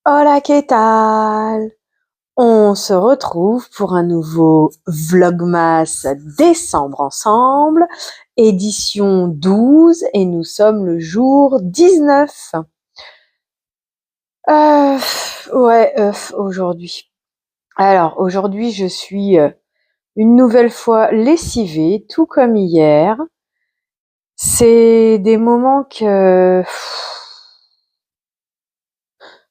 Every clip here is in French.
Hola, ¿qué tal? On se retrouve pour un nouveau Vlogmas décembre ensemble, édition 12, et nous sommes le jour 19. Euh, aujourd'hui. Alors, aujourd'hui, je suis une nouvelle fois lessivée, tout comme hier. C'est des moments que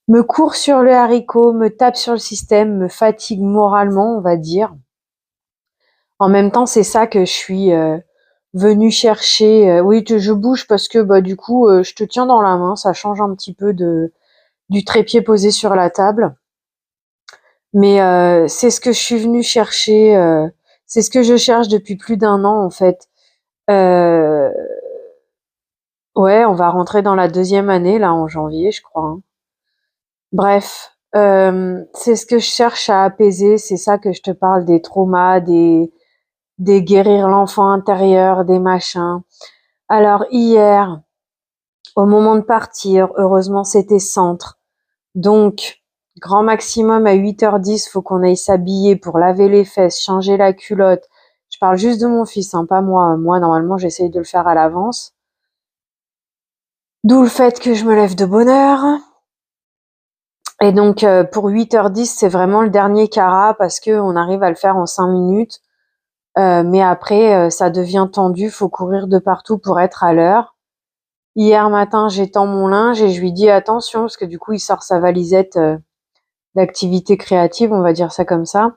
me court sur le haricot, me tape sur le système, me fatigue moralement, on va dire. En même temps, c'est ça que je suis venue chercher. Oui, je bouge parce que du coup, je te tiens dans la main, ça change un petit peu du trépied posé sur la table. Mais c'est ce que je suis venue chercher. C'est ce que je cherche depuis plus d'1 an en fait. Euh, ouais, on va rentrer dans la 2e année là en janvier, je crois, hein. Bref, c'est ce que je cherche à apaiser. C'est ça que je te parle des traumas, des guérir l'enfant intérieur, des machins. Alors hier, au moment de partir, heureusement c'était centre. Donc, grand maximum à 8h10, faut qu'on aille s'habiller pour laver les fesses, changer la culotte. Je parle juste de mon fils, hein, pas moi. Moi, normalement, j'essaye de le faire à l'avance. D'où le fait que je me lève de bonne heure. Et donc, pour 8h10, c'est vraiment le dernier carat parce que on arrive à le faire en 5 minutes. Mais après, ça devient tendu, faut courir de partout pour être à l'heure. Hier matin, j'étends mon linge et je lui dis attention, parce que du coup, il sort sa valisette d'activité créative, on va dire ça comme ça.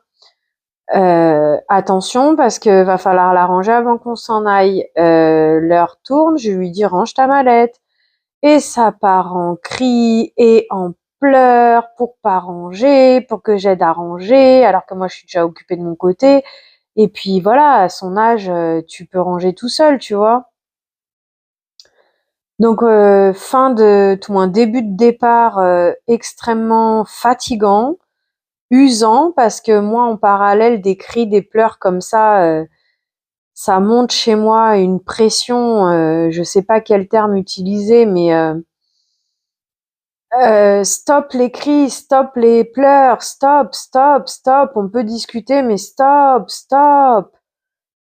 Attention, parce que va falloir la ranger avant qu'on s'en aille. L'heure tourne, je lui dis range ta mallette. Et ça part en cris et en pleurs pour pas ranger, pour que j'aide à ranger, alors que moi, je suis déjà occupée de mon côté. Et puis voilà, à son âge, tu peux ranger tout seul, tu vois. Donc tout moins début de départ extrêmement fatigant, usant parce que moi en parallèle des cris, des pleurs comme ça monte chez moi une pression, je sais pas quel terme utiliser, mais stop les cris, stop les pleurs, stop, stop, stop. On peut discuter, mais stop, stop.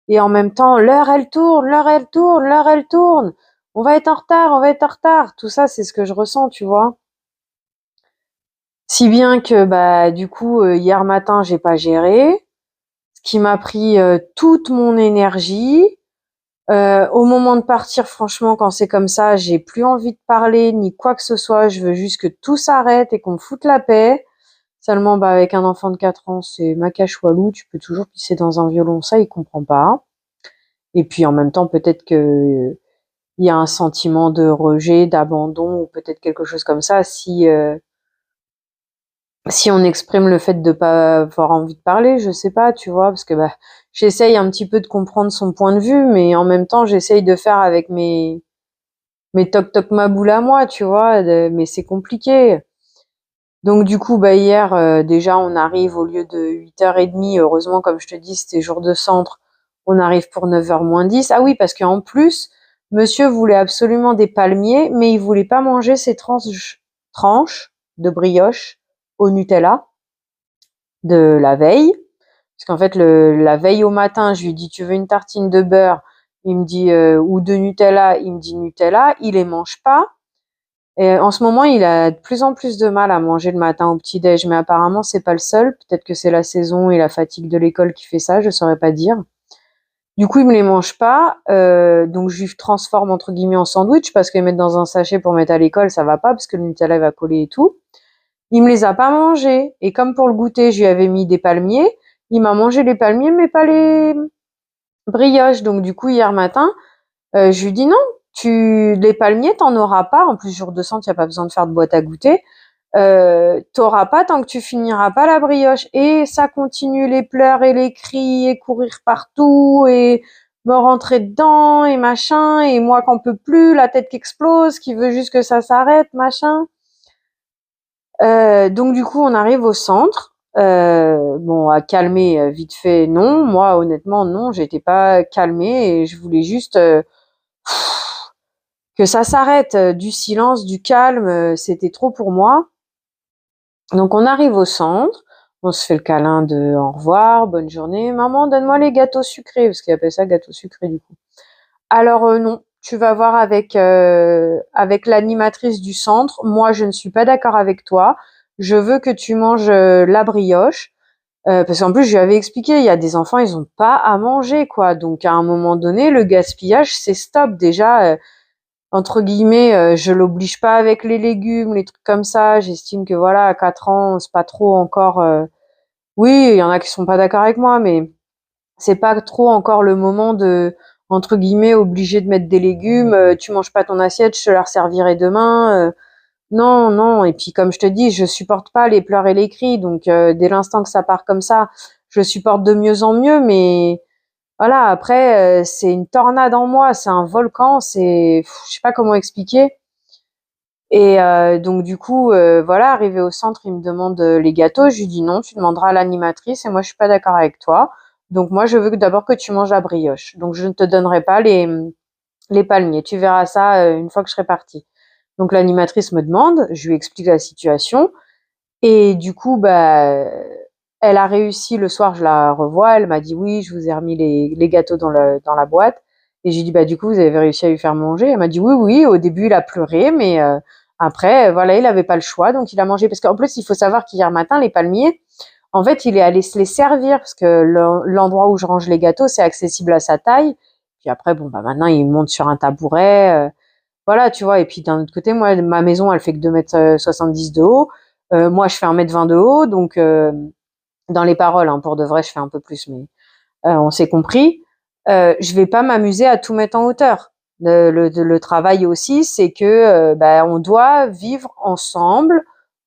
Et en même temps, l'heure elle tourne, l'heure elle tourne, l'heure elle tourne. On va être en retard, on va être en retard. Tout ça, c'est ce que je ressens, tu vois. Si bien que du coup hier matin j'ai pas géré, ce qui m'a pris toute mon énergie. Au moment de partir, franchement, quand c'est comme ça, j'ai plus envie de parler ni quoi que ce soit. Je veux juste que tout s'arrête et qu'on me foute la paix. Seulement, avec un enfant de 4 ans, c'est ma cache walou. Tu peux toujours pisser dans un violon, ça il comprend pas. Et puis en même temps, peut-être que il y a un sentiment de rejet, d'abandon ou peut-être quelque chose comme ça si on exprime le fait de pas avoir envie de parler, je sais pas, tu vois, parce que j'essaye un petit peu de comprendre son point de vue, mais en même temps j'essaye de faire avec mes toc toc ma boule à moi, tu vois, mais c'est compliqué. Donc du coup hier déjà on arrive au lieu de 8h30, heureusement comme je te dis c'était jour de centre, on arrive pour 9h moins 10. Ah oui, parce qu'en plus monsieur voulait absolument des palmiers, mais il voulait pas manger ses tranches de brioche au Nutella de la veille. Parce qu'en fait, la veille au matin, je lui dis, tu veux une tartine de beurre? Il me dit, ou de Nutella? Il me dit Nutella. Il les mange pas. Et en ce moment, il a de plus en plus de mal à manger le matin au petit-déj. Mais apparemment, c'est pas le seul. Peut-être que c'est la saison et la fatigue de l'école qui fait ça. Je saurais pas dire. Du coup, il me les mange pas. Donc, je lui transforme entre guillemets en sandwich parce que les mettre dans un sachet pour mettre à l'école, ça va pas parce que le Nutella va coller et tout. Il me les a pas mangés. Et comme pour le goûter, je lui avais mis des palmiers, il m'a mangé les palmiers, mais pas les brioches. Donc du coup, hier matin, je lui dis non, les palmiers, t'en auras pas. En plus, jour de centre, il n'y a pas besoin de faire de boîte à goûter. T'auras pas tant que tu finiras pas la brioche. Et ça continue, les pleurs et les cris et courir partout et me rentrer dedans et machin. Et moi qu'en peux plus, la tête qui explose, qui veut juste que ça s'arrête, machin. Donc du coup, on arrive au centre. Bon, à calmer vite fait, non. Moi, honnêtement, non, j'étais pas calmée et je voulais juste que ça s'arrête. Du silence, du calme, c'était trop pour moi. Donc on arrive au centre, on se fait le câlin de au revoir, bonne journée, maman donne-moi les gâteaux sucrés, parce qu'ils appellent ça gâteaux sucrés du coup. Alors non, tu vas voir avec l'animatrice du centre. Moi, je ne suis pas d'accord avec toi. Je veux que tu manges la brioche. Parce qu'en plus, je lui avais expliqué, il y a des enfants, ils ont pas à manger, quoi. Donc, à un moment donné, le gaspillage, c'est stop. Déjà, entre guillemets, je l'oblige pas avec les légumes, les trucs comme ça. J'estime que voilà, à 4 ans, c'est pas trop encore. Oui, il y en a qui sont pas d'accord avec moi, mais c'est pas trop encore le moment de, entre guillemets, obligé de mettre des légumes. Tu manges pas ton assiette, je te la resservirai demain. Non, non. Et puis comme je te dis, je supporte pas les pleurs et les cris. Donc dès l'instant que ça part comme ça, je supporte de mieux en mieux. Mais voilà, après c'est une tornade en moi, c'est un volcan, je sais pas comment expliquer. Et donc du coup, voilà, arrivé au centre, il me demande les gâteaux. Je lui dis non, tu demanderas à l'animatrice. Et moi, je suis pas d'accord avec toi. Donc moi, je veux d'abord que tu manges la brioche. Donc je ne te donnerai pas les palmiers. Tu verras ça une fois que je serai partie. Donc l'animatrice me demande, je lui explique la situation. Et du coup, bah, elle a réussi le soir, je la revois, elle m'a dit oui, je vous ai remis les gâteaux dans la boîte. Et j'ai dit bah du coup vous avez réussi à lui faire manger. Elle m'a dit oui, oui, au début il a pleuré, mais après voilà, il avait pas le choix, donc il a mangé. Parce qu'en plus il faut savoir qu'hier matin les palmiers, en fait il est allé se les servir parce que l'endroit où je range les gâteaux c'est accessible à sa taille. Puis après bon bah maintenant il monte sur un tabouret. Voilà, tu vois. Et puis d'un autre côté, moi, ma maison, elle fait que 2,70 m de haut. Moi, je fais 1,20 m de haut. Donc, dans les paroles, hein, pour de vrai, je fais un peu plus, mais on s'est compris. Je vais pas m'amuser à tout mettre en hauteur. Le travail aussi, c'est que bah, on doit vivre ensemble,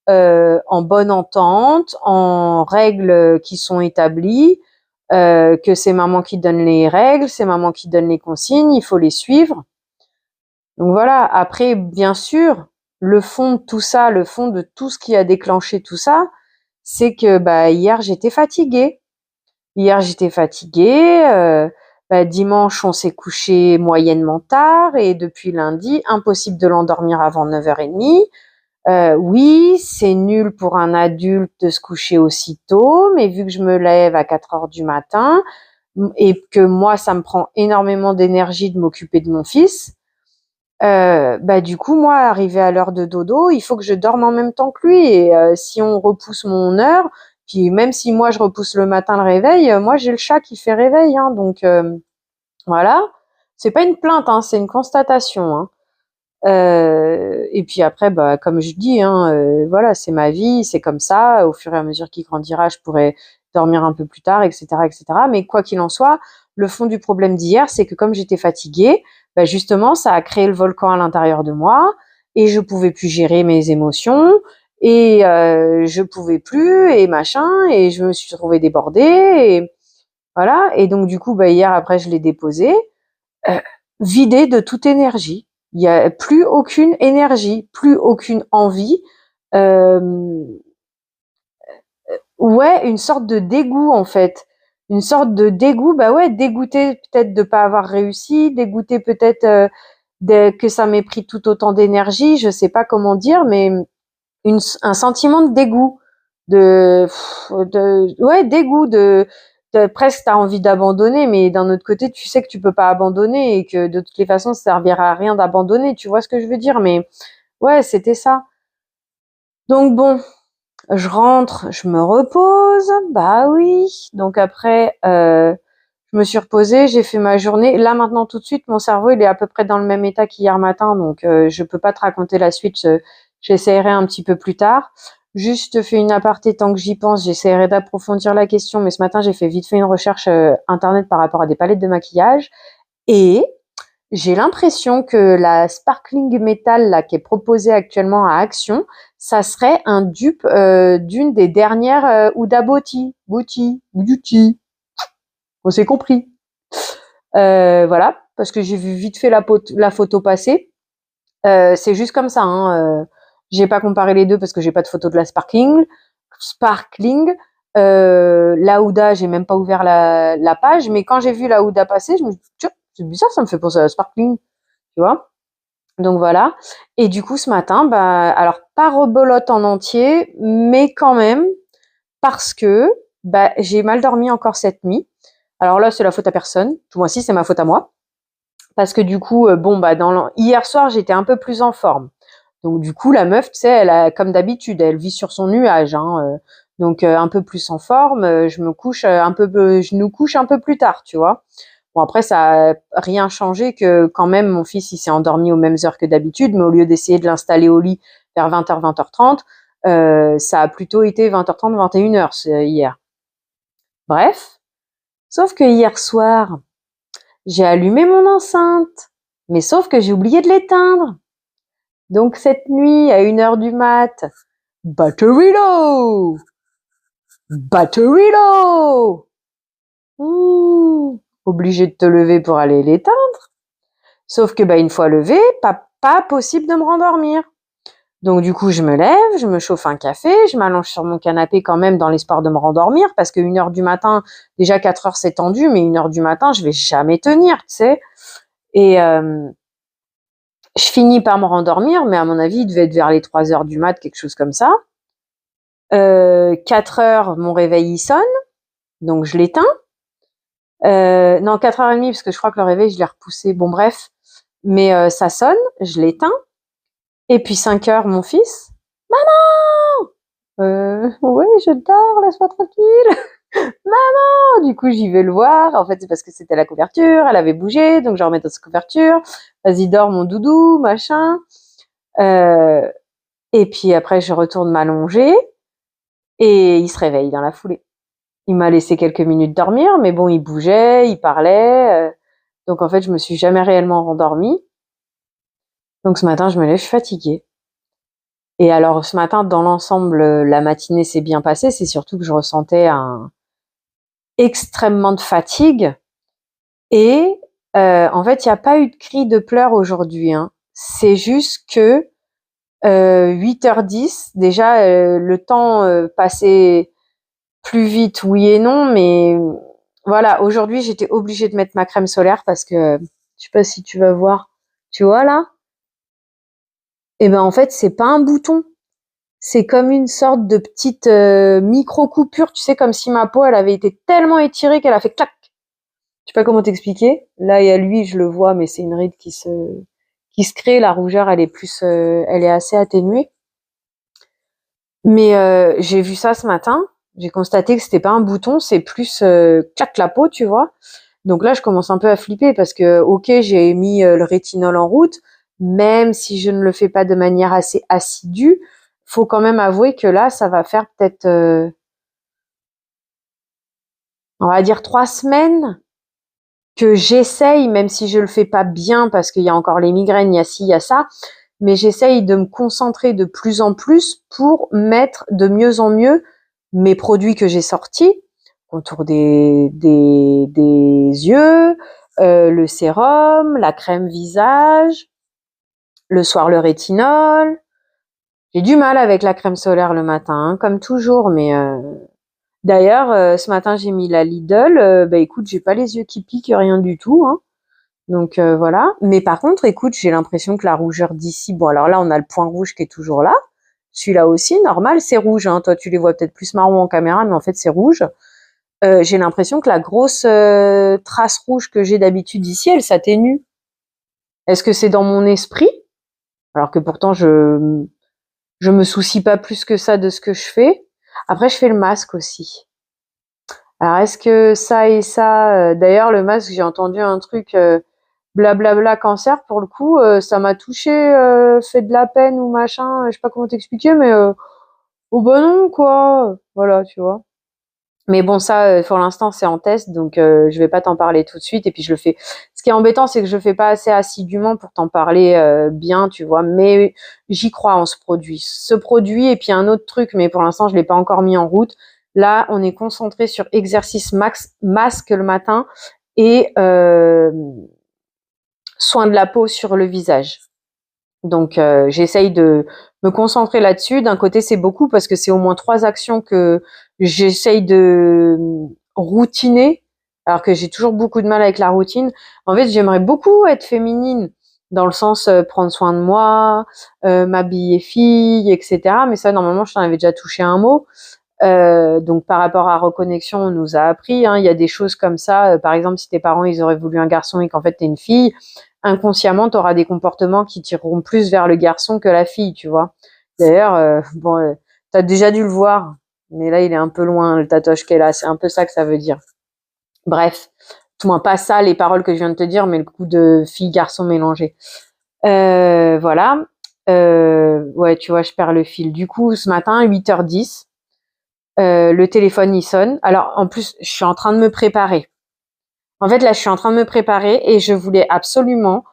en bonne entente, en règles qui sont établies, que c'est maman qui donne les règles, c'est maman qui donne les consignes, il faut les suivre. Donc voilà, après, bien sûr, le fond de tout ça, le fond de tout ce qui a déclenché tout ça, c'est que bah, hier, j'étais fatiguée. Hier, j'étais fatiguée. Bah, dimanche, on s'est couché moyennement tard et depuis lundi, impossible de l'endormir avant 9h30. Oui, c'est nul pour un adulte de se coucher aussi tôt, mais vu que je me lève à 4 heures du matin et que moi, ça me prend énormément d'énergie de m'occuper de mon fils, bah, du coup, moi, arrivé à l'heure de dodo, il faut que je dorme en même temps que lui. Et si on repousse mon heure, puis même si moi je repousse le matin le réveil, moi j'ai le chat qui fait réveil, hein, donc voilà. C'est pas une plainte, hein, c'est une constatation, hein. Et puis après, bah, comme je dis, hein, voilà, c'est ma vie, c'est comme ça. Au fur et à mesure qu'il grandira, je pourrai dormir un peu plus tard, etc., etc. Mais quoi qu'il en soit, le fond du problème d'hier, c'est que comme j'étais fatiguée, bah, justement, ça a créé le volcan à l'intérieur de moi et je pouvais plus gérer mes émotions et je pouvais plus et machin et je me suis retrouvée débordée et voilà. Et donc du coup, bah, hier après, je l'ai déposé, euh, vidée de toute énergie. Il y a plus aucune énergie, plus aucune envie. Euh, ouais, une sorte de dégoût en fait. Une sorte de dégoût, bah ouais, dégoûté peut-être de pas avoir réussi, dégoûté peut-être que ça m'ait pris tout autant d'énergie, je sais pas comment dire, mais un sentiment de dégoût, ouais, dégoût presque t'as envie d'abandonner, mais d'un autre côté, tu sais que tu peux pas abandonner et que de toutes les façons, ça servira à rien d'abandonner, tu vois ce que je veux dire, mais ouais, c'était ça. Donc bon, je rentre, je me repose, bah oui. Donc après, je me suis reposée, j'ai fait ma journée. Là maintenant tout de suite, mon cerveau il est à peu près dans le même état qu'hier matin, donc je peux pas te raconter la suite. J'essaierai un petit peu plus tard. Juste fait une aparté tant que j'y pense. J'essaierai d'approfondir la question, mais ce matin j'ai fait vite fait une recherche internet par rapport à des palettes de maquillage et j'ai l'impression que la Sparkling Metal là, qui est proposée actuellement à Action, ça serait un dupe d'une des dernières Huda Beauty. On s'est compris. Voilà, parce que j'ai vu vite fait la photo passer. C'est juste comme ça. Hein, j'ai pas comparé les deux parce que j'ai pas de photo de la Sparkling. La Huda, j'ai même pas ouvert la page, mais quand j'ai vu la Huda passer, je me suis dit, tiens, c'est bizarre, ça me fait penser à la Sparkling, tu vois. Donc voilà. Et du coup, ce matin, bah, alors pas rebolote en entier, mais quand même, parce que bah, j'ai mal dormi encore cette nuit. Alors là, c'est la faute à personne. Tout mois-ci, c'est ma faute à moi. Parce que du coup, bon, bah, hier soir, j'étais un peu plus en forme. Donc du coup, la meuf, tu sais, elle a, comme d'habitude, elle vit sur son nuage, hein, donc un peu plus en forme. Je me couche je nous couche un peu plus tard, tu vois. Bon après, ça a rien changé que quand même mon fils il s'est endormi aux mêmes heures que d'habitude, mais au lieu d'essayer de l'installer au lit vers 20h, 20h30, ça a plutôt été 20h30, 21h hier. Bref, sauf que hier soir, j'ai allumé mon enceinte, mais sauf que j'ai oublié de l'éteindre. Donc cette nuit, à 1h du mat, battery low! Battery low! Ouh, obligé de te lever pour aller l'éteindre. Sauf que bah une fois levé, pas possible de me rendormir. Donc du coup, je me lève, je me chauffe un café, je m'allonge sur mon canapé quand même dans l'espoir de me rendormir parce que 1h du matin, déjà 4h c'est tendu, mais 1h du matin, je vais jamais tenir, tu sais. Et je finis par me rendormir, mais à mon avis, il devait être vers les 3h du mat, quelque chose comme ça. 4h, mon réveil il sonne, donc je l'éteins. Non, 4h30, parce que je crois que le réveil, je l'ai repoussé. Bon, bref. Mais ça sonne, je l'éteins. Et puis 5h, mon fils. Ouais, je dors, laisse-moi tranquille. Maman! Du coup, j'y vais le voir. En fait, c'est parce que c'était la couverture, elle avait bougé, donc je remets dans sa couverture. Vas-y, dors, mon doudou, machin. Euh, et puis après, je retourne m'allonger. Et il se réveille dans la foulée. Il m'a laissé quelques minutes dormir, mais bon, il bougeait, il parlait. Donc en fait, je me suis jamais réellement rendormie. Donc ce matin, je me lève, je suis fatiguée. Et alors ce matin, dans l'ensemble, la matinée s'est bien passée. C'est surtout que je ressentais extrêmement de fatigue. Et en fait, il n'y a pas eu de cri de pleurs aujourd'hui, hein. C'est juste que 8h10, déjà, le temps passait plus vite, oui et non, mais voilà, aujourd'hui, j'étais obligée de mettre ma crème solaire parce que, je sais pas si tu vas voir, tu vois là? Eh ben en fait, c'est pas un bouton. C'est comme une sorte de petite micro-coupure, tu sais, comme si ma peau, elle avait été tellement étirée qu'elle a fait clac. Je sais pas comment t'expliquer. Là, il y a lui, je le vois, mais c'est une ride qui se crée. La rougeur, elle est assez atténuée. Mais j'ai vu ça ce matin. J'ai constaté que c'était pas un bouton, c'est plus clac la peau, tu vois. Donc là, je commence un peu à flipper parce que, ok, j'ai mis le rétinol en route, même si je ne le fais pas de manière assez assidue, faut quand même avouer que là, ça va faire peut-être, on va dire 3 semaines que j'essaye, même si je le fais pas bien parce qu'il y a encore les migraines, il y a ci, il y a ça, mais j'essaye de me concentrer de plus en plus pour mettre de mieux en mieux mes produits que j'ai sortis, contour des yeux, le sérum, la crème visage, le soir le rétinol. J'ai du mal avec la crème solaire le matin, hein, comme toujours, mais d'ailleurs, ce matin j'ai mis la Lidl, bah écoute, j'ai pas les yeux qui piquent, rien du tout, hein. Donc voilà. Mais par contre, écoute, j'ai l'impression que la rougeur d'ici, bon alors là on a le point rouge qui est toujours là. Celui-là aussi, normal, c'est rouge, hein. Toi tu les vois peut-être plus marron en caméra, mais en fait c'est rouge. J'ai l'impression que la grosse trace rouge que j'ai d'habitude ici, elle s'atténue. Est-ce que c'est dans mon esprit? Alors que pourtant je me soucie pas plus que ça de ce que je fais. Après je fais le masque aussi. Alors est-ce que ça et ça, d'ailleurs le masque, j'ai entendu un truc blablabla cancer, pour le coup, ça m'a touché, fait de la peine ou machin, je sais pas comment t'expliquer, mais oh bah non quoi, voilà, tu vois. Mais bon, ça, pour l'instant, c'est en test, donc je vais pas t'en parler tout de suite. Et puis je le fais. Ce qui est embêtant, c'est que je le fais pas assez assidûment pour t'en parler bien, tu vois. Mais j'y crois en ce produit, et puis un autre truc, mais pour l'instant, je l'ai pas encore mis en route. Là, on est concentré sur exercice max, masque le matin et soin de la peau sur le visage. Donc j'essaye de me concentrer là-dessus. D'un côté, c'est beaucoup parce que c'est au moins 3 actions que j'essaye de routiner, alors que j'ai toujours beaucoup de mal avec la routine. En fait, j'aimerais beaucoup être féminine dans le sens prendre soin de moi, m'habiller fille, etc. Mais ça, normalement, je t'en avais déjà touché un mot. Donc par rapport à reconnexion, on nous a appris, hein, il y a des choses comme ça. Par exemple, si tes parents ils auraient voulu un garçon et qu'en fait t'es une fille, inconsciemment t'auras des comportements qui tireront plus vers le garçon que la fille, tu vois. D'ailleurs, t'as déjà dû le voir, mais là il est un peu loin le tatouage qu'elle a. C'est un peu ça que ça veut dire. Bref, tout moins pas ça les paroles que je viens de te dire, mais le coup de fille-garçon mélangé. Voilà. Ouais, tu vois, je perds le fil. Du coup, ce matin, 8h10. Le téléphone il sonne. Alors en plus, je suis en train de me préparer. En fait, là, je suis en train de me préparer et je voulais absolument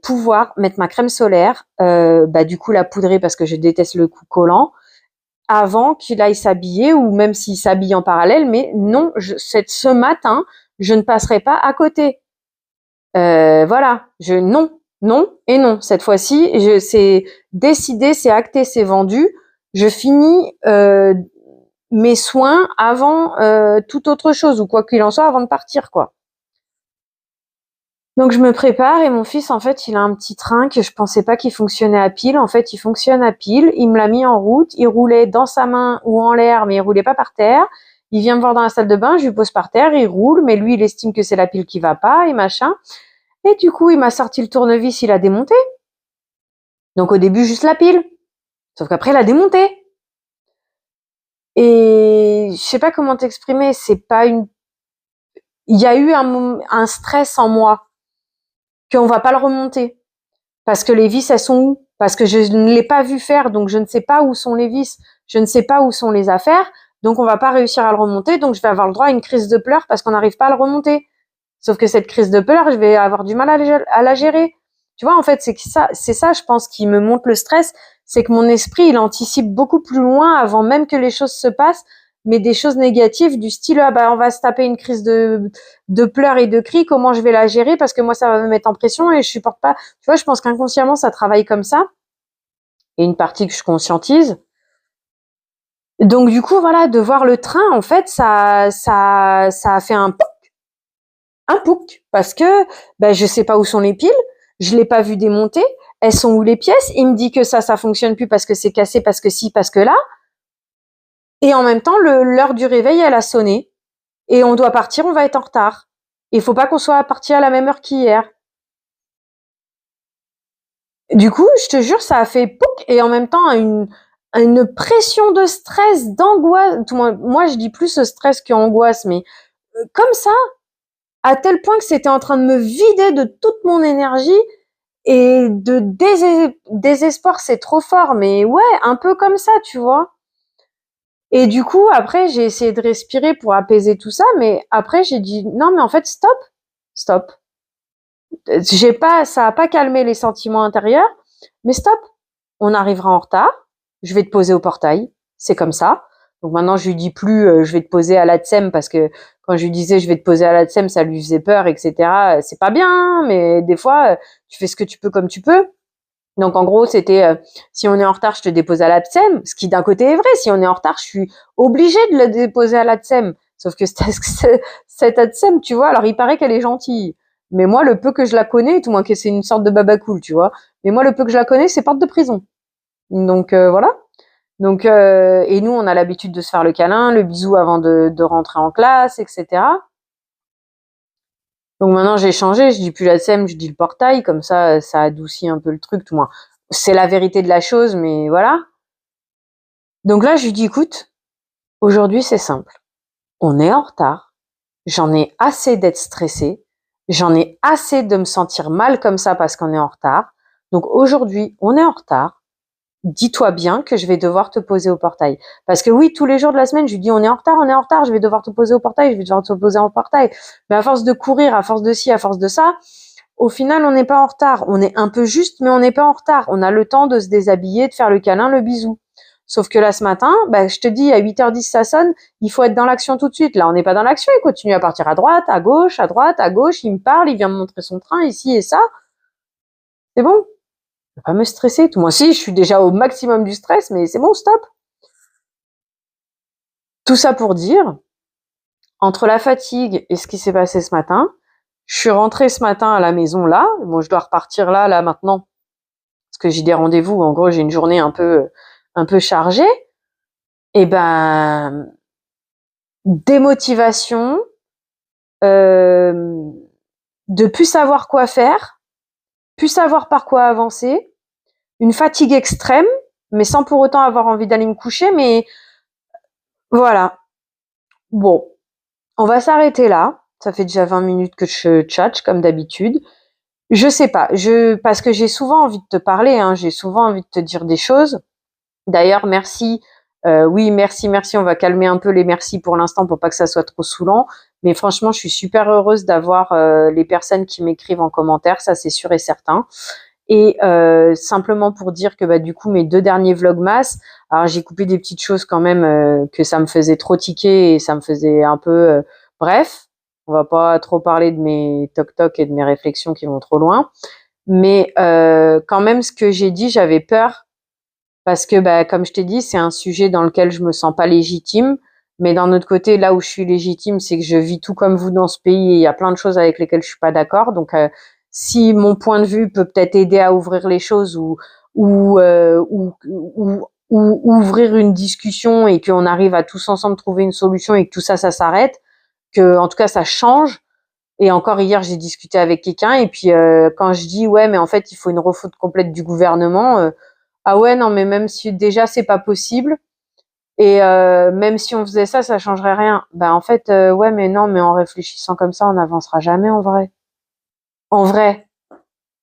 pouvoir mettre ma crème solaire, du coup la poudrer parce que je déteste le coup collant, avant qu'il aille s'habiller ou même s'il s'habille en parallèle. Mais non, ce matin, je ne passerai pas à côté. Voilà, non et non. Cette fois-ci, c'est décidé, c'est acté, c'est vendu. Je finis mes soins avant toute autre chose, ou quoi qu'il en soit, avant de partir, quoi. Donc je me prépare et mon fils, en fait, il a un petit train que je pensais pas qu'il fonctionnait à pile. En fait, il fonctionne à pile. Il me l'a mis en route. Il roulait dans sa main ou en l'air, mais il roulait pas par terre. Il vient me voir dans la salle de bain, je lui pose par terre, il roule, mais lui, il estime que c'est la pile qui va pas et machin. Et du coup, il m'a sorti le tournevis, il a démonté. Donc au début, juste la pile. Sauf qu'après, il a démonté. Et je sais pas comment t'exprimer, c'est pas une... Il y a eu un stress en moi qu'on va pas le remonter. Parce que les vis, elles sont où? Parce que je ne l'ai pas vu faire, donc je ne sais pas où sont les vis, je ne sais pas où sont les affaires, donc on va pas réussir à le remonter, donc je vais avoir le droit à une crise de pleurs parce qu'on n'arrive pas à le remonter. Sauf que cette crise de pleurs, je vais avoir du mal à la gérer. Tu vois, en fait, c'est ça, je pense, qui me monte le stress, c'est que mon esprit, il anticipe beaucoup plus loin avant même que les choses se passent, mais des choses négatives du style, on va se taper une crise de pleurs et de cris, comment je vais la gérer parce que moi, ça va me mettre en pression et je supporte pas. Tu vois, je pense qu'inconsciemment, ça travaille comme ça. Et une partie que je conscientise. Donc, du coup, voilà, de voir le train, en fait, ça a fait un pouc, parce que je sais pas où sont les piles, je l'ai pas vu démonter, elles sont où les pièces, il me dit que ça fonctionne plus parce que c'est cassé, parce que si, parce que là, et en même temps, l'heure du réveil, elle a sonné, et on doit partir, on va être en retard. Il faut pas qu'on soit parti à la même heure qu'hier. Du coup, je te jure, ça a fait pouc, et en même temps, une pression de stress, d'angoisse. Moi, je dis plus stress qu'angoisse, mais comme ça, à tel point que c'était en train de me vider de toute mon énergie et de désespoir, c'est trop fort, mais ouais, un peu comme ça, tu vois. Et du coup, après, j'ai essayé de respirer pour apaiser tout ça, mais après, j'ai dit non, mais en fait, stop. Ça a pas calmé les sentiments intérieurs, mais stop. On arrivera en retard. Je vais te poser au portail. C'est comme ça. Donc maintenant, je lui dis plus, je vais te poser à l'ATSEM parce que quand je lui disais je vais te poser à l'ATSEM, ça lui faisait peur, etc. C'est pas bien, mais des fois, tu fais ce que tu peux comme tu peux. Donc en gros, c'était si on est en retard, je te dépose à l'ATSEM, ce qui d'un côté est vrai. Si on est en retard, je suis obligée de le déposer à l'ATSEM. Sauf que cette ATSEM, tu vois, alors il paraît qu'elle est gentille. Mais moi, le peu que je la connais, tout moins que c'est une sorte de baba cool, tu vois. Mais moi, le peu que je la connais, c'est porte de prison. Donc voilà. Donc et nous, on a l'habitude de se faire le câlin, le bisou avant de rentrer en classe, etc. Donc maintenant, j'ai changé, je dis plus la SEM, je dis le portail, comme ça adoucit un peu le truc, tout moins. C'est la vérité de la chose, mais voilà. Donc là, je lui dis, écoute, aujourd'hui, c'est simple. On est en retard. J'en ai assez d'être stressée. J'en ai assez de me sentir mal comme ça parce qu'on est en retard. Donc aujourd'hui, on est en retard. Dis-toi bien que je vais devoir te poser au portail. Parce que oui, tous les jours de la semaine, je lui dis on est en retard, je vais devoir te poser au portail, je vais devoir te poser au portail. Mais à force de courir, à force de ci, à force de ça, au final, on n'est pas en retard. On est un peu juste, mais on n'est pas en retard. On a le temps de se déshabiller, de faire le câlin, le bisou. Sauf que là, ce matin, je te dis, à 8h10, ça sonne, il faut être dans l'action tout de suite. Là, on n'est pas dans l'action, il continue à partir à droite, à gauche, à droite, à gauche, il me parle, il vient me montrer son train, ici et ça. C'est bon. Je vais pas me stresser. Tout moi aussi, je suis déjà au maximum du stress, mais c'est bon, stop. Tout ça pour dire, entre la fatigue et ce qui s'est passé ce matin, Je suis rentrée ce matin à la maison là. Bon, je dois repartir là maintenant parce que j'ai des rendez-vous. En gros, j'ai une journée un peu chargée. Et ben, démotivation, de plus savoir quoi faire, plus savoir par quoi avancer, une fatigue extrême, mais sans pour autant avoir envie d'aller me coucher. Mais voilà. Bon, on va s'arrêter là. Ça fait déjà 20 minutes que je tchatche comme d'habitude. Je sais pas, parce que j'ai souvent envie de te parler, hein, j'ai souvent envie de te dire des choses. D'ailleurs, merci. Oui, merci. On va calmer un peu les merci pour l'instant pour pas que ça soit trop saoulant. Mais franchement, je suis super heureuse d'avoir les personnes qui m'écrivent en commentaire, ça c'est sûr et certain. Et simplement pour dire que du coup mes 2 derniers vlogmas, alors j'ai coupé des petites choses quand même que ça me faisait trop tiquer et ça me faisait un peu bref, on va pas trop parler de mes toc et de mes réflexions qui vont trop loin, mais quand même ce que j'ai dit, j'avais peur parce que comme je t'ai dit, c'est un sujet dans lequel je me sens pas légitime, mais d'un autre côté, là où je suis légitime, c'est que je vis tout comme vous dans ce pays et il y a plein de choses avec lesquelles je suis pas d'accord. Donc si mon point de vue peut peut-être aider à ouvrir les choses ou ouvrir une discussion et qu'on arrive à tous ensemble trouver une solution et que tout ça s'arrête, que en tout cas ça change. Et encore hier, j'ai discuté avec quelqu'un et puis quand je dis ouais, mais en fait, il faut une refonte complète du gouvernement. Ah ouais, non, mais même si déjà c'est pas possible et même si on faisait ça, ça changerait rien. En fait, ouais, mais non, mais en réfléchissant comme ça, on n'avancera jamais en vrai. En vrai.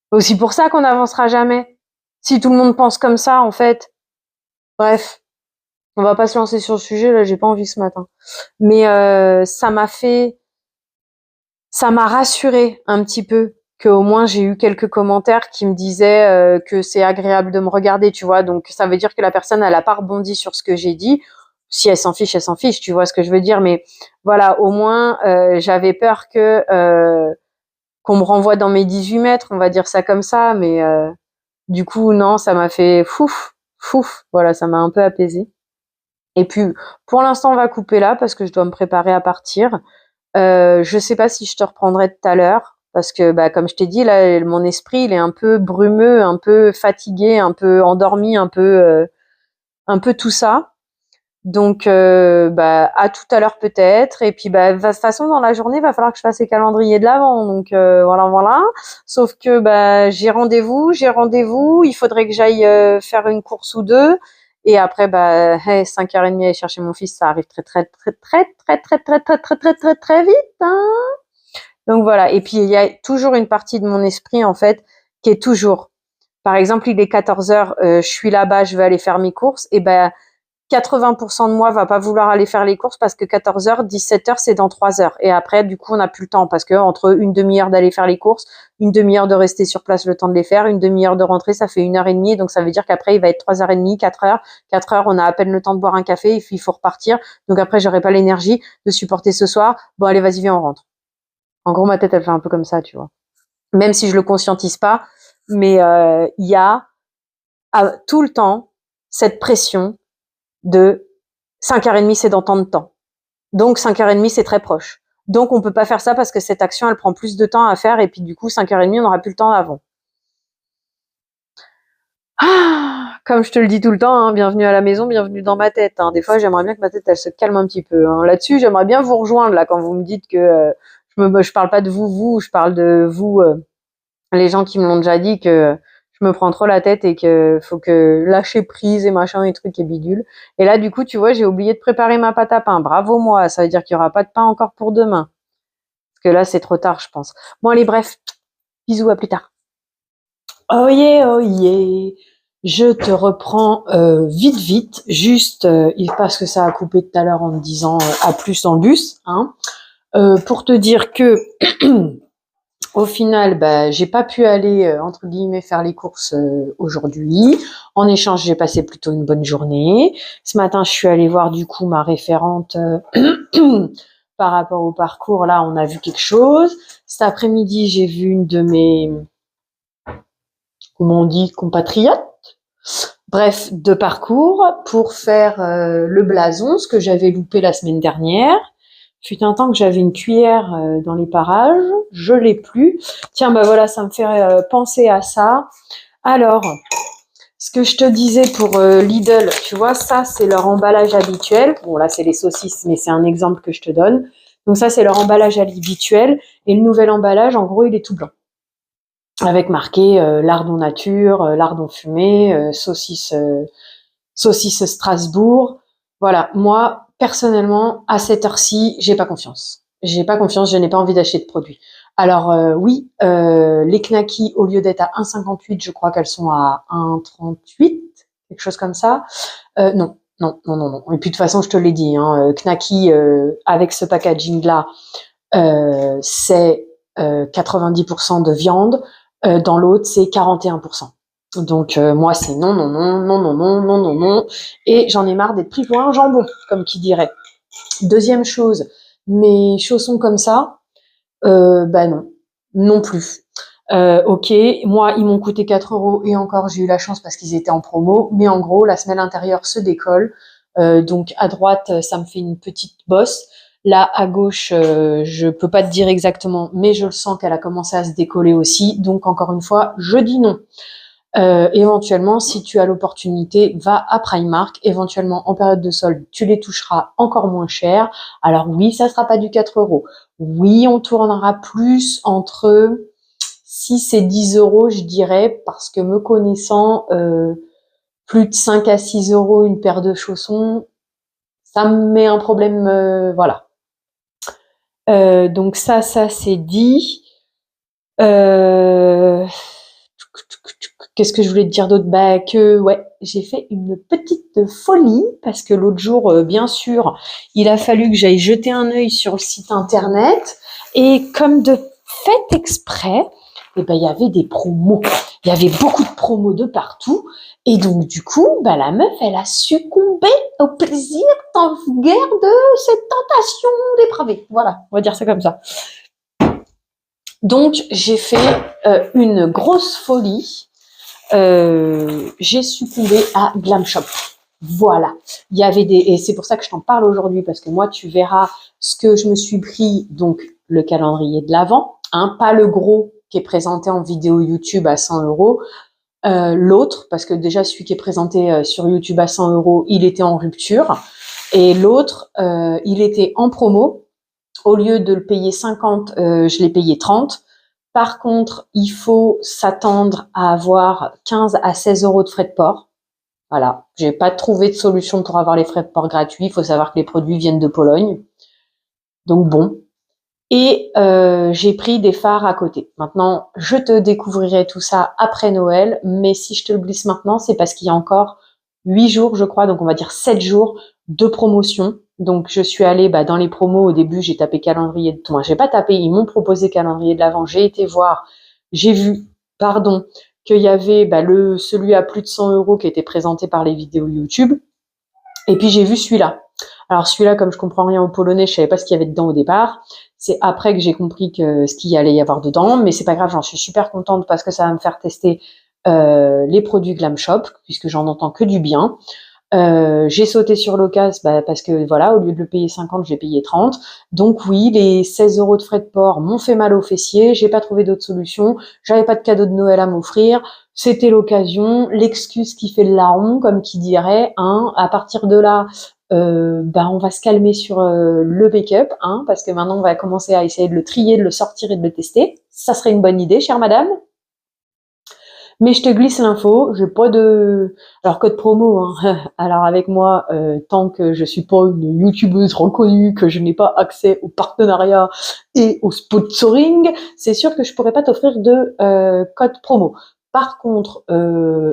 Aussi pour ça qu'on n'avancera jamais. Si tout le monde pense comme ça, en fait. Bref, on va pas se lancer sur le sujet, là, j'ai pas envie ce matin. Mais ça m'a rassuré un petit peu qu'au moins j'ai eu quelques commentaires qui me disaient que c'est agréable de me regarder, tu vois. Donc ça veut dire que la personne elle a pas rebondi sur ce que j'ai dit. Si elle s'en fiche, tu vois ce que je veux dire. Mais voilà, au moins j'avais peur que qu'on me renvoie dans mes 18 mètres, on va dire ça comme ça. Mais du coup non, ça m'a fait fouf. Voilà, ça m'a un peu apaisé. Et puis pour l'instant on va couper là parce que je dois me préparer à partir. Je sais pas si je te reprendrai tout à l'heure parce que comme je t'ai dit là, mon esprit il est un peu brumeux, un peu fatigué, un peu endormi, un peu tout ça. Donc à tout à l'heure peut-être. Et puis de toute façon dans la journée, il va falloir que je fasse les calendriers de l'avant. Donc voilà. Sauf que j'ai rendez-vous. Il faudrait que j'aille faire une course ou deux. Et après 5h30 aller chercher mon fils, ça arrive très vite, hein. Donc voilà. Et puis il y a toujours une partie de mon esprit en fait qui est toujours. Par exemple, il est 14h, je suis là-bas, je vais aller faire mes courses. Et 80% de moi va pas vouloir aller faire les courses parce que 14h, 17h, c'est dans 3 heures. Et après, du coup, on n'a plus le temps parce que entre une demi-heure d'aller faire les courses, une demi-heure de rester sur place le temps de les faire, une demi-heure de rentrer, ça fait 1h30. Donc, ça veut dire qu'après, il va être 3h30, 4h. 4h, on a à peine le temps de boire un café et puis il faut repartir. Donc après, j'aurai pas l'énergie de supporter ce soir. Bon, allez, vas-y, viens, on rentre. En gros, ma tête, elle fait un peu comme ça, tu vois. Même si je le conscientise pas, mais il y a tout le temps cette pression de 5h30, c'est dans tant de temps. Donc 5h30, c'est très proche. Donc on peut pas faire ça parce que cette action, elle prend plus de temps à faire et puis du coup 5h30, on n'aura plus le temps avant. Comme je te le dis tout le temps, hein, bienvenue à la maison, bienvenue dans ma tête. Hein. Des fois, j'aimerais bien que ma tête, elle se calme un petit peu. Hein. Là-dessus, j'aimerais bien vous rejoindre là quand vous me dites que je parle pas de vous, je parle de vous, les gens qui me l'ont déjà dit que je me prends trop la tête et que faut que lâcher prise et machin et trucs et bidule. Et là, du coup, tu vois, j'ai oublié de préparer ma pâte à pain. Bravo moi, ça veut dire qu'il y aura pas de pain encore pour demain. Parce que là, c'est trop tard, je pense. Bon, allez, bref. Bisous, à plus tard. Oh yeah. Je te reprends vite, juste parce que ça a coupé tout à l'heure en me disant à plus dans le bus, hein, pour te dire que au final, j'ai pas pu aller entre guillemets faire les courses aujourd'hui. En échange, j'ai passé plutôt une bonne journée. Ce matin, je suis allée voir du coup ma référente par rapport au parcours. Là, on a vu quelque chose. Cet après-midi, j'ai vu une de mes, comment on dit, compatriotes. Bref, de parcours pour faire le blason, ce que j'avais loupé la semaine dernière. Fut un temps que j'avais une cuillère dans les parages, je l'ai plus. Tiens, bah voilà, ça me fait penser à ça. Alors, ce que je te disais pour Lidl, tu vois, ça c'est leur emballage habituel. Bon là c'est les saucisses, mais c'est un exemple que je te donne. Donc ça c'est leur emballage habituel. Et le nouvel emballage, en gros, il est tout blanc. Avec marqué lardon nature, lardon fumé, saucisse Strasbourg. Voilà, moi, personnellement, à cette heure-ci, j'ai pas confiance. J'ai pas confiance, je n'ai pas envie d'acheter de produits. Alors oui, les knackis, au lieu d'être à 1,58, je crois qu'elles sont à 1,38, quelque chose comme ça. Non, non, non, non, non. Et puis de toute façon, je te l'ai dit, hein, Knacky, avec ce packaging-là, c'est 90% de viande. Dans l'autre, c'est 41%. Donc moi, c'est non, non, non, non, non, non, non, non, non. Et j'en ai marre d'être pris pour un jambon, comme qui dirait. Deuxième chose, mes chaussons comme ça, bah non, non plus. Ok, moi, ils m'ont coûté 4 euros et encore, j'ai eu la chance parce qu'ils étaient en promo. Mais en gros, la semelle intérieure se décolle. Donc à droite, ça me fait une petite bosse. Là, à gauche, je peux pas te dire exactement, mais je le sens qu'elle a commencé à se décoller aussi. Donc encore une fois, je dis non. Éventuellement, si tu as l'opportunité, va à Primark. Éventuellement, en période de solde, tu les toucheras encore moins cher. Alors oui, ça sera pas du 4 euros. Oui, on tournera plus entre 6 et 10 euros, je dirais, parce que me connaissant, plus de 5 à 6 euros une paire de chaussons, ça me met un problème, voilà. Donc ça c'est dit. Qu'est-ce que je voulais te dire d'autre? Bah que ouais, j'ai fait une petite folie parce que l'autre jour, bien sûr, il a fallu que j'aille jeter un œil sur le site internet et comme de fait exprès, eh ben il y avait des promos. Il y avait beaucoup de promos de partout et donc du coup, bah la meuf, elle a succombé au plaisir en guerre de cette tentation dépravée. Voilà, on va dire ça comme ça. Donc j'ai fait une grosse folie. J'ai succombé à Glam Shop. Voilà. Il y avait et c'est pour ça que je t'en parle aujourd'hui parce que moi, tu verras ce que je me suis pris, donc le calendrier de l'Avent, hein, pas le gros qui est présenté en vidéo YouTube à 100 euros. L'autre, parce que déjà celui qui est présenté sur YouTube à 100 euros, il était en rupture. Et l'autre, il était en promo. Au lieu de le payer 50, je l'ai payé 30. Par contre, il faut s'attendre à avoir 15 à 16 euros de frais de port. Voilà. J'ai pas trouvé de solution pour avoir les frais de port gratuits. Il faut savoir que les produits viennent de Pologne. Donc bon. Et j'ai pris des fards à côté. Maintenant, je te découvrirai tout ça après Noël. Mais si je te le glisse maintenant, c'est parce qu'il y a encore 8 jours, je crois. Donc on va dire 7 jours de promotion. Donc je suis allée dans les promos. Au début, j'ai tapé calendrier de moi. J'ai pas tapé. Ils m'ont proposé calendrier de l'Avent. J'ai été voir. J'ai vu, qu'il y avait celui à plus de 100 euros qui était présenté par les vidéos YouTube. Et puis j'ai vu celui-là. Alors celui-là, comme je comprends rien au polonais, je savais pas ce qu'il y avait dedans au départ. C'est après que j'ai compris que ce qu'il y allait y avoir dedans, mais c'est pas grave, j'en suis super contente parce que ça va me faire tester les produits Glam Shop, puisque j'en entends que du bien. J'ai sauté sur l'occasion parce que voilà, au lieu de le payer 50, j'ai payé 30. Donc oui, les 16 euros de frais de port m'ont fait mal aux fessiers. J'ai pas trouvé d'autre solution. J'avais pas de cadeau de Noël à m'offrir. C'était l'occasion, l'excuse qui fait le larron, comme qui dirait. Hein. À partir de là, on va se calmer sur le make-up, hein, parce que maintenant on va commencer à essayer de le trier, de le sortir et de le tester. Ça serait une bonne idée, chère madame. Mais je te glisse l'info, j'ai pas de code promo. Hein. Alors avec moi, tant que je suis pas une youtubeuse reconnue, que je n'ai pas accès au partenariat et au sponsoring, c'est sûr que je pourrais pas t'offrir de code promo. Par contre,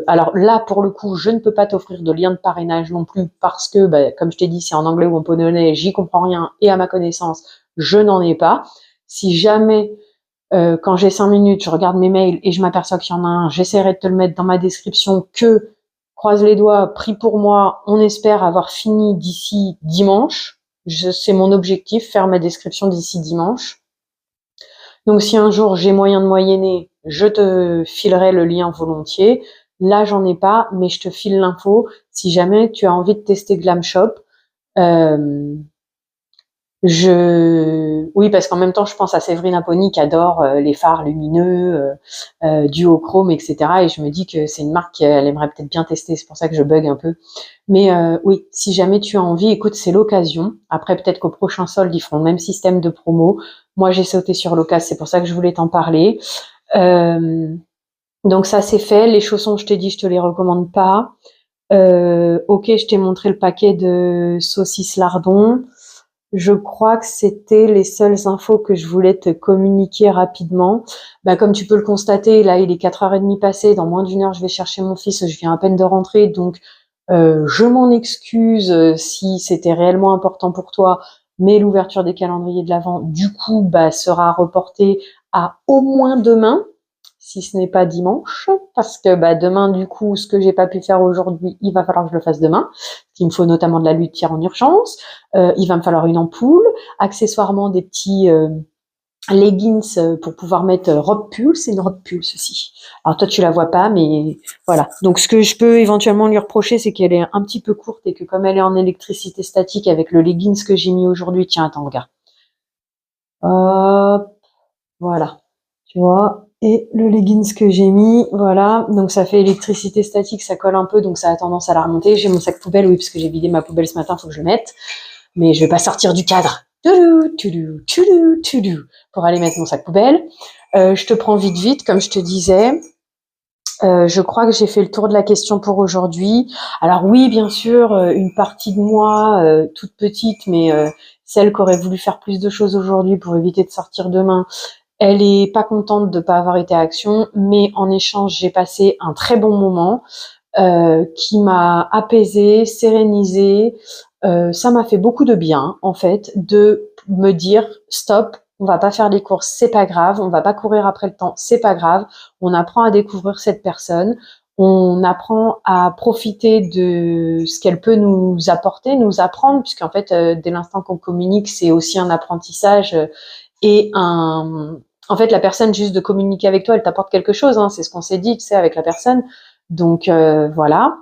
alors là pour le coup, je ne peux pas t'offrir de lien de parrainage non plus parce que, comme je t'ai dit, c'est en anglais ou en polonais, j'y comprends rien et à ma connaissance, je n'en ai pas. Si jamais quand j'ai 5 minutes, je regarde mes mails et je m'aperçois qu'il y en a un, j'essaierai de te le mettre dans ma description que, croise les doigts, prie pour moi, on espère avoir fini d'ici dimanche. C'est mon objectif, faire ma description d'ici dimanche. Donc si un jour j'ai moyen de moyenner, je te filerai le lien volontiers. Là, j'en ai pas, mais je te file l'info. Si jamais tu as envie de tester Glam Shop, Oui, parce qu'en même temps, je pense à Séverine Aponi qui adore les phares lumineux, duochrome, etc. Et je me dis que c'est une marque qu'elle aimerait peut-être bien tester. C'est pour ça que je bug un peu. Mais oui, si jamais tu as envie, écoute, c'est l'occasion. Après, peut-être qu'au prochain solde, ils feront le même système de promo. Moi, j'ai sauté sur l'occasion, c'est pour ça que je voulais t'en parler. Donc ça, c'est fait. Les chaussons, je t'ai dit, je te les recommande pas. Ok, je t'ai montré le paquet de saucisses lardons. Je crois que c'était les seules infos que je voulais te communiquer rapidement. Bah, comme tu peux le constater, là, il est 4h30 passé. Dans moins d'1 heure, je vais chercher mon fils. Je viens à peine de rentrer. Donc, je m'en excuse si c'était réellement important pour toi. Mais l'ouverture des calendriers de l'Avent, du coup, bah, sera reportée à au moins demain, si ce n'est pas dimanche, parce que bah, demain, du coup, ce que j'ai pas pu faire aujourd'hui, il va falloir que je le fasse demain. Il me faut notamment de la litière en urgence. Il va me falloir une ampoule, accessoirement des petits leggings pour pouvoir mettre robe pull. C'est une robe pull, ceci. Alors toi, tu la vois pas, mais voilà. Donc ce que je peux éventuellement lui reprocher, c'est qu'elle est un petit peu courte et que comme elle est en électricité statique avec le leggings que j'ai mis aujourd'hui, tiens, attends, regarde. Hop, voilà. Tu vois, et le leggings que j'ai mis, voilà, donc ça fait électricité statique, ça colle un peu, donc ça a tendance à la remonter. J'ai mon sac poubelle, oui, parce que j'ai vidé ma poubelle ce matin, faut que je le mette, mais je vais pas sortir du cadre. Pour aller mettre mon sac poubelle. Je te prends vite, comme je te disais. Je crois que j'ai fait le tour de la question pour aujourd'hui. Alors oui, bien sûr, une partie de moi, toute petite, mais celle qui aurait voulu faire plus de choses aujourd'hui pour éviter de sortir demain, elle est pas contente de pas avoir été à Action, mais en échange, j'ai passé un très bon moment qui m'a apaisée, sérénisée. Ça m'a fait beaucoup de bien, en fait, de me dire stop, on va pas faire les courses, c'est pas grave, on va pas courir après le temps, c'est pas grave. On apprend à découvrir cette personne, on apprend à profiter de ce qu'elle peut nous apporter, nous apprendre, puisqu'en fait, dès l'instant qu'on communique, c'est aussi un apprentissage et un en fait, la personne, juste de communiquer avec toi, elle t'apporte quelque chose, hein, c'est ce qu'on s'est dit, tu sais, avec la personne. Donc voilà.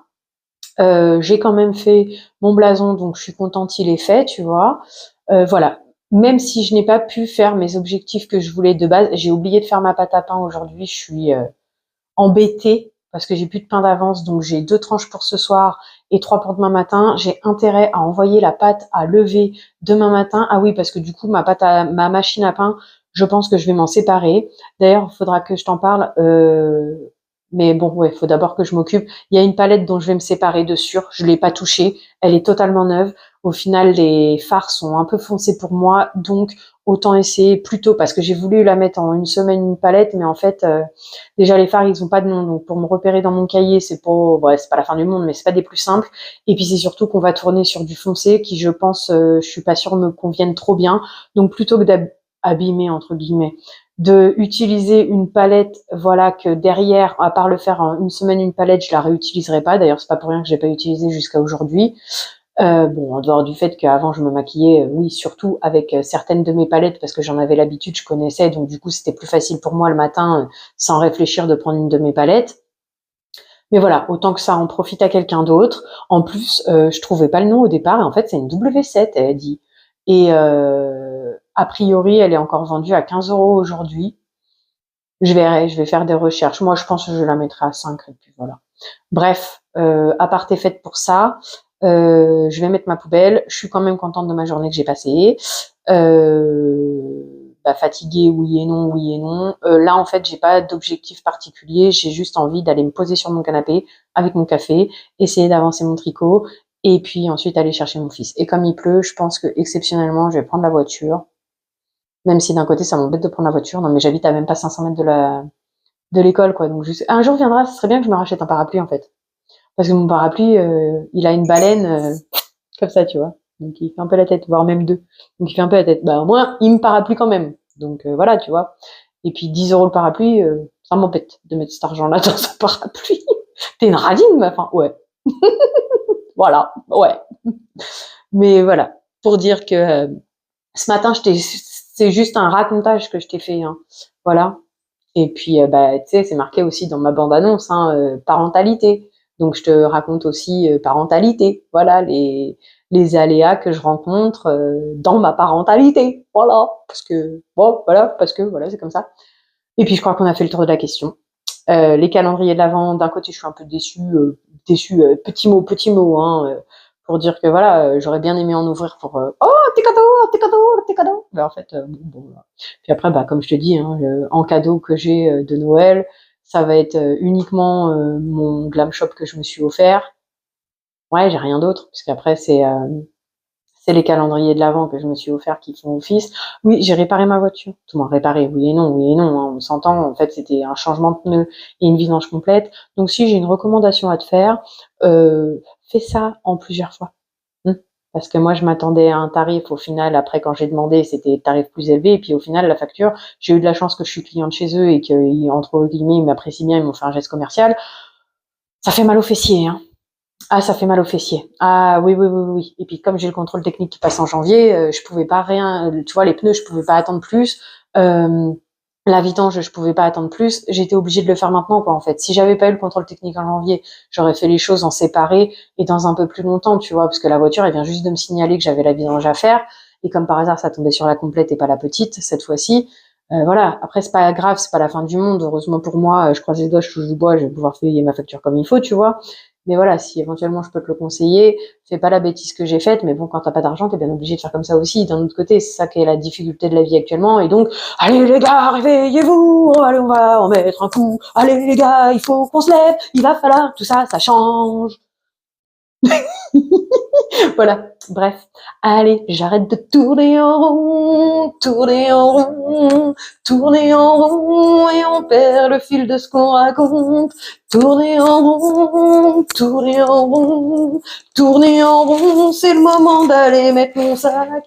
J'ai quand même fait mon blason, donc je suis contente, il est fait, tu vois. Voilà. Même si je n'ai pas pu faire mes objectifs que je voulais de base, j'ai oublié de faire ma pâte à pain aujourd'hui. Je suis embêtée parce que j'ai plus de pain d'avance, donc j'ai 2 tranches pour ce soir et 3 pour demain matin. J'ai intérêt à envoyer la pâte à lever demain matin. Ah oui, parce que du coup, ma machine à pain, je pense que je vais m'en séparer. D'ailleurs, il faudra que je t'en parle. Mais bon, ouais, il faut d'abord que je m'occupe. Il y a une palette dont je vais me séparer de sûr. Je l'ai pas touchée. Elle est totalement neuve. Au final, les fards sont un peu foncés pour moi, donc autant essayer plus tôt parce que j'ai voulu la mettre en une semaine une palette, mais en fait, déjà les fards ils ont pas de nom, donc pour me repérer dans mon cahier, c'est pas la fin du monde, mais c'est pas des plus simples. Et puis c'est surtout qu'on va tourner sur du foncé qui, je pense, je suis pas sûre me convienne trop bien. Donc plutôt que d'abîmer entre guillemets, de utiliser une palette, voilà, que derrière, à part le faire en une semaine une palette, je la réutiliserai pas. D'ailleurs, c'est pas pour rien que je l'ai pas utilisée jusqu'à aujourd'hui. Bon, en dehors du fait qu'avant je me maquillais, oui, surtout avec certaines de mes palettes parce que j'en avais l'habitude, je connaissais, donc du coup c'était plus facile pour moi le matin, sans réfléchir, de prendre une de mes palettes. Mais voilà, autant que ça en profite à quelqu'un d'autre. En plus, je trouvais pas le nom au départ, et en fait c'est une W7, elle a dit. Et a priori, elle est encore vendue à 15 € aujourd'hui. Je verrai, je vais faire des recherches. Moi, je pense que je la mettrai à 5, et puis voilà. Bref, aparté faite pour ça. Je vais mettre ma poubelle. Je suis quand même contente de ma journée que j'ai passée. Fatiguée, oui et non, oui et non. Là, en fait, j'ai pas d'objectif particulier. J'ai juste envie d'aller me poser sur mon canapé avec mon café, essayer d'avancer mon tricot, et puis ensuite aller chercher mon fils. Et comme il pleut, je pense que exceptionnellement, je vais prendre la voiture. Même si d'un côté, ça m'embête de prendre la voiture. Non, mais j'habite à même pas 500 mètres de l'école, quoi. Donc un jour viendra, ce serait bien que je me rachète un parapluie, en fait. Parce que mon parapluie, il a une baleine comme ça, tu vois. Donc il fait un peu la tête, voire même deux. Donc il fait un peu la tête. Bah au moins, il me parapluie quand même. Donc voilà, tu vois. Et puis 10 € le parapluie, ça m'embête de mettre cet argent-là dans un parapluie. T'es une radine, ma fin. Ouais. Voilà, ouais. Mais voilà, pour dire que ce matin, c'est juste un racontage que je t'ai fait. Hein. Voilà. Et puis, tu sais, c'est marqué aussi dans ma bande-annonce, hein, parentalité. Donc je te raconte aussi parentalité, voilà les aléas que je rencontre dans ma parentalité, voilà, parce que voilà c'est comme ça. Et puis je crois qu'on a fait le tour de la question. Les calendriers de l'Avent, d'un côté je suis un peu déçue, petit mot, hein, pour dire que voilà, j'aurais bien aimé en ouvrir pour oh tes cadeaux. Ben, en fait, bon, voilà. Puis après, bah comme je te dis, hein, en cadeau que j'ai de Noël, ça va être uniquement mon glam shop que je me suis offert. Ouais, j'ai rien d'autre, puisqu'après c'est les calendriers de l'Avent que je me suis offert qui font office. Oui, j'ai réparé ma voiture. Tout le monde réparé, oui et non, hein, on s'entend. En fait, c'était un changement de pneu et une vidange complète. Donc, si j'ai une recommandation à te faire, fais ça en plusieurs fois. Hmm. Parce que moi, je m'attendais à un tarif. Au final, après, quand j'ai demandé, c'était tarif plus élevé. Et puis, au final, la facture, j'ai eu de la chance que je suis cliente chez eux et qu'entre guillemets, ils m'apprécient bien, ils m'ont fait un geste commercial. Ça fait mal aux fessiers, hein. Ah, ça fait mal aux fessiers. Ah oui. Et puis comme j'ai le contrôle technique qui passe en janvier, je pouvais pas rien. Tu vois, les pneus, je pouvais pas attendre plus. La vidange, je pouvais pas attendre plus. J'étais obligée de le faire maintenant, quoi. En fait, si j'avais pas eu le contrôle technique en janvier, j'aurais fait les choses en séparé et dans un peu plus longtemps, tu vois, parce que la voiture, elle vient juste de me signaler que j'avais la vidange à faire. Et comme par hasard, ça tombait sur la complète et pas la petite cette fois-ci. Voilà. Après, c'est pas grave, c'est pas la fin du monde. Heureusement pour moi, je croise les doigts, je touche du bois, je vais pouvoir payer ma facture comme il faut, tu vois. Mais voilà, si éventuellement je peux te le conseiller, fais pas la bêtise que j'ai faite, mais bon, quand t'as pas d'argent, t'es bien obligé de faire comme ça aussi. D'un autre côté, c'est ça qui est la difficulté de la vie actuellement. Et donc, allez les gars, réveillez-vous, allez, on va en mettre un coup. Allez les gars, il faut qu'on se lève, il va falloir que tout ça, ça change. Voilà, bref. Allez, j'arrête de tourner en rond, tourner en rond, tourner en rond, et on perd le fil de ce qu'on raconte. Tourner en rond, tourner en rond, tourner en rond, c'est le moment d'aller mettre mon sac.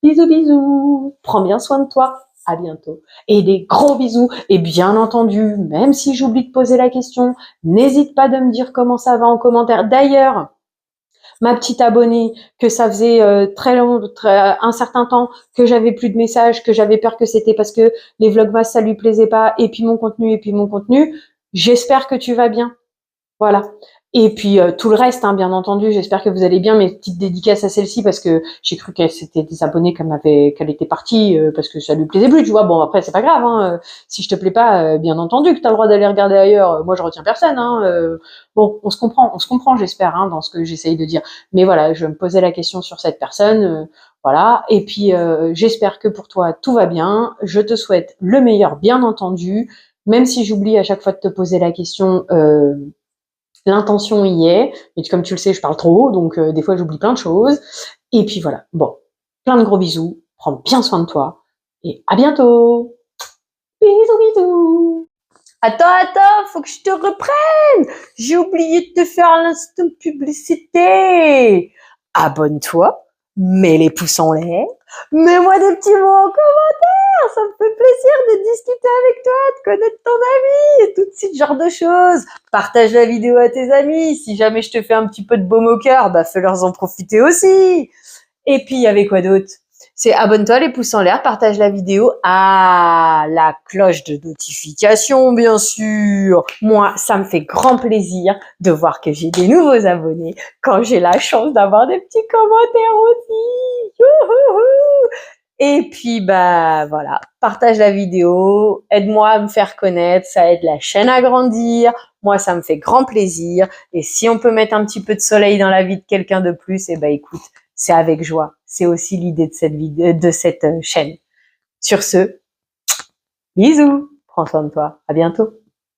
Bisous, bisous, prends bien soin de toi. À bientôt. Et des gros bisous. Et bien entendu, même si j'oublie de poser la question, n'hésite pas de me dire comment ça va en commentaire. D'ailleurs, ma petite abonnée, que ça faisait un certain temps que j'avais plus de messages, que j'avais peur que c'était parce que les vlogmas ça lui plaisait pas, et puis mon contenu. J'espère que tu vas bien. Voilà. Et puis tout le reste, hein, bien entendu, j'espère que vous allez bien. Mes petites dédicaces à celle-ci parce que j'ai cru qu'elle s'était désabonnée, qu'elle était partie parce que ça lui plaisait plus, tu vois. Bon après c'est pas grave, hein, si je te plais pas, bien entendu que t'as le droit d'aller regarder ailleurs. Moi je retiens personne, hein. Bon, on se comprend, j'espère, hein, dans ce que j'essaye de dire. Mais voilà, je me posais la question sur cette personne, voilà. Et puis j'espère que pour toi tout va bien. Je te souhaite le meilleur, bien entendu. Même si j'oublie à chaque fois de te poser la question. L'intention y est, mais comme tu le sais, je parle trop, donc des fois j'oublie plein de choses. Et puis voilà, bon, plein de gros bisous, prends bien soin de toi, et à bientôt. Bisous, bisous. Attends, faut que je te reprenne. J'ai oublié de te faire l'instant publicité. Abonne-toi, mets les pouces en l'air, mets-moi des petits mots en commentaire, ça me fait plaisir de discuter avec toi, de connaître ton ami et tout ce genre de choses. Partage la vidéo à tes amis, si jamais je te fais un petit peu de baume au cœur, bah fais-leur en profiter aussi. Et puis il y avait quoi d'autre? C'est abonne-toi, les pouces en l'air, partage la vidéo. Ah, la cloche de notification, bien sûr. Moi, ça me fait grand plaisir de voir que j'ai des nouveaux abonnés quand j'ai la chance d'avoir des petits commentaires aussi. Youhouhou. Et puis, bah voilà, partage la vidéo, aide-moi à me faire connaître, ça aide la chaîne à grandir. Moi, ça me fait grand plaisir. Et si on peut mettre un petit peu de soleil dans la vie de quelqu'un de plus, eh ben écoute, c'est avec joie. C'est aussi l'idée de cette vidéo, de cette chaîne. Sur ce, bisous, prends soin de toi, à bientôt.